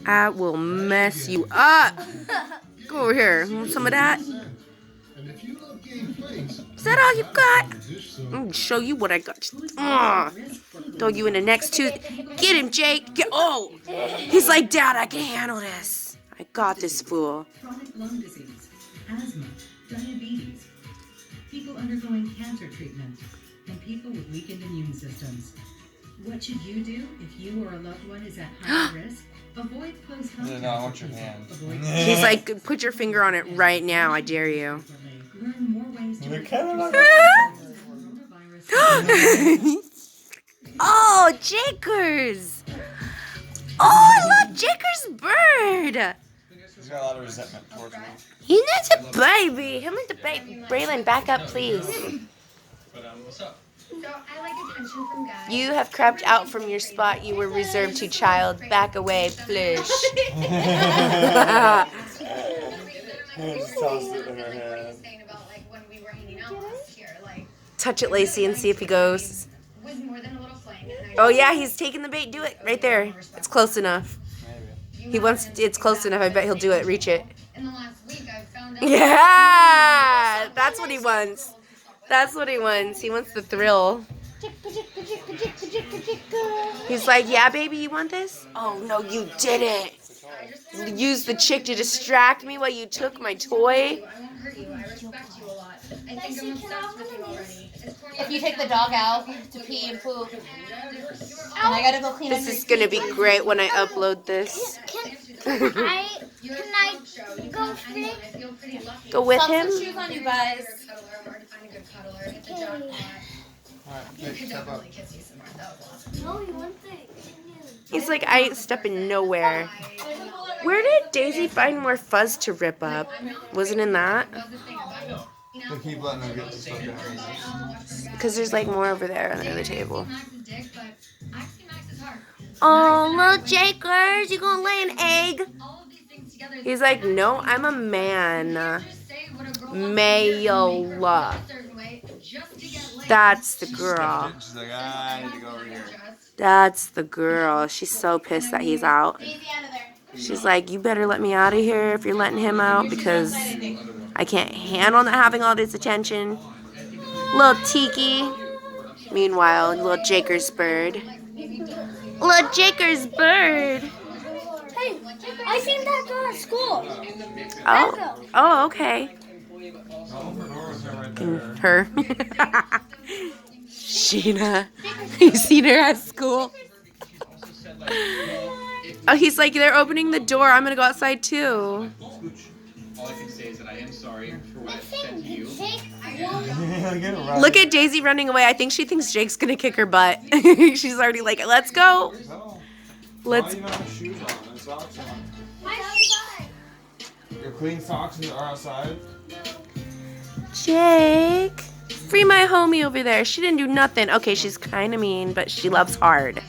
I will mess you up. Go over here. Want some of that? Is that all you got? I'm gonna show you what I got. Throw you in the next two. Get him, Jake. Oh, he's like, Dad, I can handle this. I got this fool. Chronic lung disease, asthma, diabetes, people undergoing cancer treatment, and people with weakened immune systems. What should you do if you or a loved one is at high risk? Avoid close contact. No, I want your hand. He's like, put your finger on it right now. I dare you. Learn more ways to Oh, Jakers! Oh, I love Jakers' bird. He's got a lot of resentment towards me. He needs a baby. Him and the baby. Braylon, back up, please. What's up? So I like attention from guys. You have crept out from your spot you were reserved to, child. Back away, please. Touch it, Lacey, and see if he goes. Oh yeah, he's taking the bait. Do it right there. It's close enough. Maybe. He wants. It's close enough. I bet he'll do it. Reach it. In the last week, I found out. Yeah, that's what he wants. That's what he wants. He wants the thrill. He's like, yeah, baby, you want this? Oh, no, you didn't. You used the chick to distract me while you took my toy. I won't hurt you. I respect you a lot. I think I'm obsessed with you already. If you take the dog out to pee and poop, and I gotta go clean up This is going to be great when I upload this. Can I go fit? Go with Some him? shoes on you guys. No, you want the He's like, I ain't stepping nowhere. Where did Daisy find more fuzz to rip up? Wasn't in that? They keep letting her get the stuff down. Because there's like more over there on the other table. Oh, little Jakers, you gonna lay an egg? He's like, no, I'm a man. Male. That's the girl. She's like, I need to go over here. That's the girl. She's so pissed that he's out. She's like, you better let me out of here if you're letting him out because I can't handle not having all this attention. Little Tiki. Meanwhile, little Jakers bird. Little Jakers bird. Hey, I seen that girl at school. Oh, okay. Her. Sheena. You seen her at school? Oh, he's like, they're opening the door. I'm going to go outside too. All I can say is that I am sorry for what I said to you. Look at Daisy running away. I think she thinks Jake's going to kick her butt. She's already like, let's go. Let's. Why do you not have shoes on and socks on? Your clean socks are outside? Jake. Free my homie over there. She didn't do nothing. Okay, she's kind of mean, but she loves hard.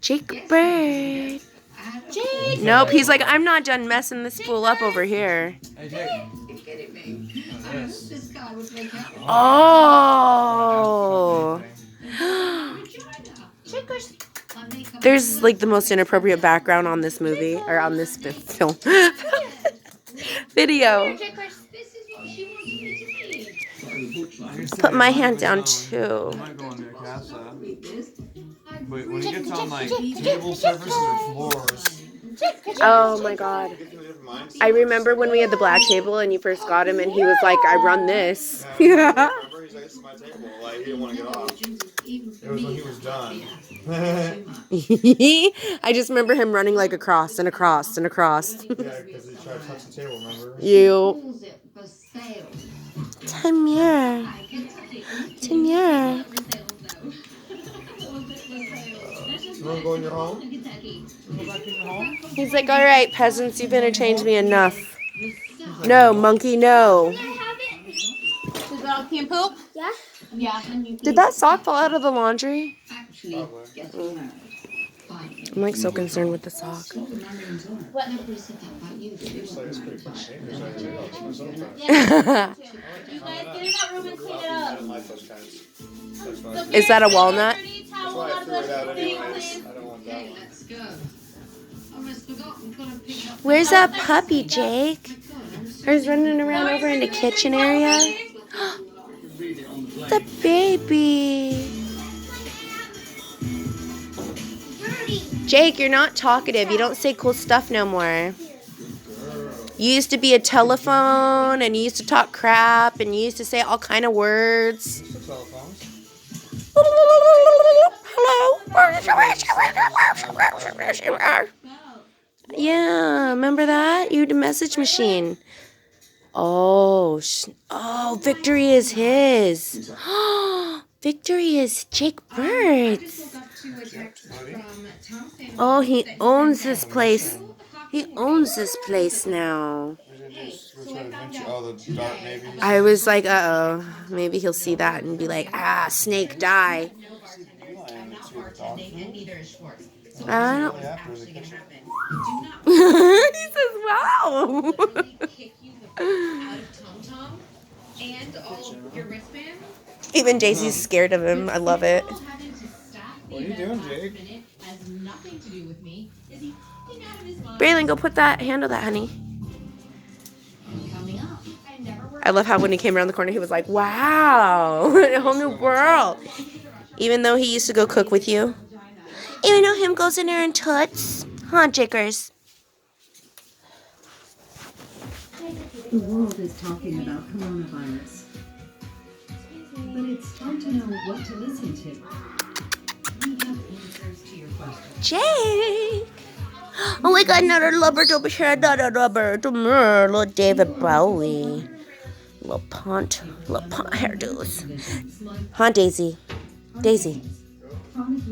Jake Bird. Jake. Nope, he's like, I'm not done messing this fool up over here. Hey, Jake. Oh. There's like the most inappropriate background on this movie, or on this film. Video. Put my hand down too. I might go on their casa. But when he gets on like table surfaces or floors. Oh my god. I remember when we had the black table and you first got him and he was like, I run this. Yeah. Remember, he's like, this is my table. Like, he didn't want to get off. It was when he was done. I just remember him running like across and across and across. Yeah, because he tried to touch the table, remember? You. Tamir. Tamir. You want to go in your home? He's like, all right, peasants, you've entertained me enough. No, monkey, no. Is the dog pee and poop? Yeah? Yeah. Did that sock fall out of the laundry? I'm like so concerned with the sock. Is that a walnut? Where's that puppy, Jake? He's running around over in the kitchen area. The baby. Jake, you're not talkative. You don't say cool stuff no more. You used to be a telephone, and you used to talk crap, and you used to say all kind of words. Hello. Yeah, remember that? You had a message machine. Oh, Victory is his. Victory is Jake Bird's. Oh, he owns this place. He owns this place now. I was like, uh-oh. Maybe he'll see that and be like, snake die. I don't. He says, wow. Even Jaycee's scared of him. I love it. What are you doing, Jake? Braylon, go put that, handle that, honey. I love how when he came around the corner, he was like, wow, a whole new world. Even though he used to go cook with you. Even though him goes in there and toots. Huh, Jakers? The world is talking about coronavirus. But it's hard to know what to listen to. We have answers to your questions. Jake! Oh, we got another Lubbert over here, another Lubbert. Little David Bowie. Little punt hairdos. Huh, Daisy? Daisy. Chronic